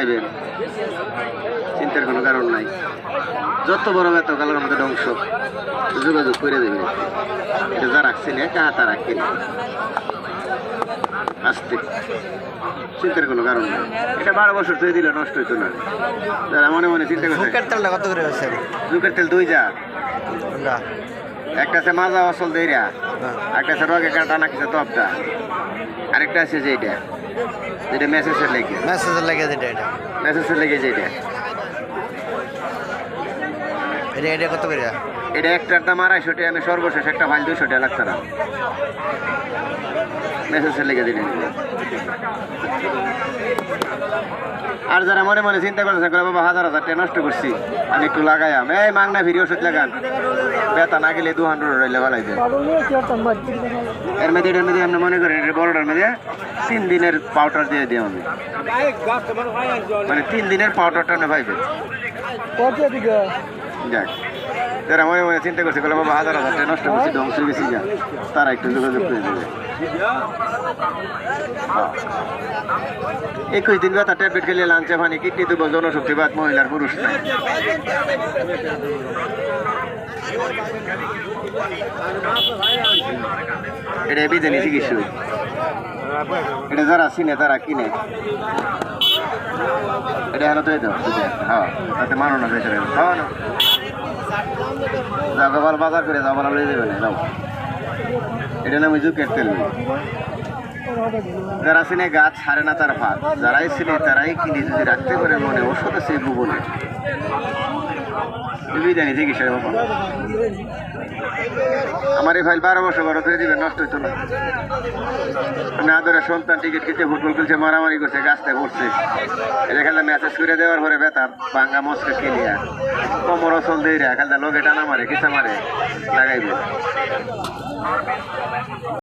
লাগাইবেন, চিন্তার কোনো কারণ নাই। যত বড় ব্যথা কালার মধ্যে ধ্বংস, যোগাযোগ করে দেবেন। এটা যা রাখছেন একা তা রাখেন আসতে, চিন্তার কোনো কারণ নেই। এটা 12 বছর ধরে দিলে নষ্ট হইতো না। যারা মনে মনে চিন্তা করছে। জুকের তেলটা কত করে আছে? জুকের তেল 2 জার, একটা আছে মাজা অসল দেইরা, একটা আছে রগে কাটা নাকিছে তপটা, আরেকটা আছে যেটা যেটা মেসেজের লেগে যেটা এটা মেসেজের লেগে যেটা এটা কত করে? এটা একটার দাম 250 টাকা। আমি সর্বশেষ একটা ফাইল 200 টাকা লাগতো না, মেসেজের লেগে দিলেন। আর যারা মনে মনে চিন্তা করতেছে বাবা 1000 টাকা নষ্ট করছি, আমি একটু লাগাইয়াম, এই মাংনা ফিরি ওষুধ লাগান, ব্যথা না গেলে 200 রইলে ভালাই দেন। এর মধ্যে এটার মধ্যে আপনি মনে করেন এটা বড়টার মধ্যে 3 দিনের পাউডার দিয়ে দিই আমি, মানে 3 দিনের পাউডারটা আপনি পাইবেন। যাক, যারা মনে মনে চিন্তা করছে বাবা 1000 টাকা নষ্ট করছি, ধ্বংস হয়ে গেছি, যা তারা একটু যোগাযোগ করে দেবে। 21 দিন ব্যথা ট্যাবলেট খেলে লাঞ্চে পানি, কিডনি দুর্বল, জনশক্তিবাদ, মহিলার পুরুষ নাই। এটা বিদেনি চিকিৎসা, এটা যারা চিনে তারা কিনে। এটা হেন তো হ্যাঁ, তাতে মানো না ভেতরে খাওয়া না, যাও বাবার বাজার করে যাও, বলা লয়ে যাবে না, যাও। এটা নাম জুকের তেল। যারা চিনে গাছ ছাড়ে না তার ভাত, যারাই চিনে তারাই কিনে যদি রাখতে পারে মনে ওষুধ আছে ভুবনে। বিদানি চিকিৎসা বাবা, আমার এই ফাইল 12 বছর বড় হয়ে দিবে, নষ্ট হইতো না। না ধরে সন্তান টিকিট কেটে ফুটবল খেলছে, মারামারি করছে, গাছটা পড়ছে, এটা খেলতে মেসেজ করে দেওয়ার পরে ব্যথা ভাঙ্গা মস্কে কিনিয়া কোমর অচল দিয়ে খেলতে লোকে টানা মারে, কিসা মারে লাগাইবে।